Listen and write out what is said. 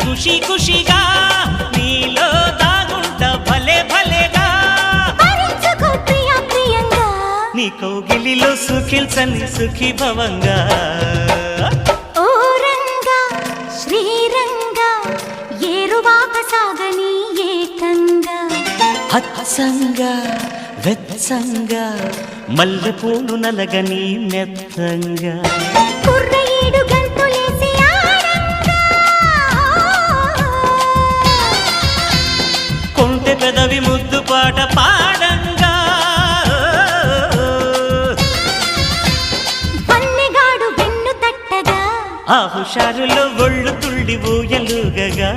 ఖుషి ఖుషిగా నీలో దాగుంట భలే భలేగా నీ కౌగిలిలో సుఖిల్చని సుఖీ భవంగా ఓ రంగా శ్రీరంగా ఏరువాక సాగని ఏకంగా హత్సంగా వెత్సంగా మల్లెపూలు నలగని మెత్తంగా కుర్రయేడు గంతులేసి ఆడంగా కొంటె పెదవి ముద్దు పాట పాడంగా పన్నెగాడు వెన్ను తట్టగా ఆ హుషారులో ఒళ్ళు తుళ్ళి ఊయలుగగా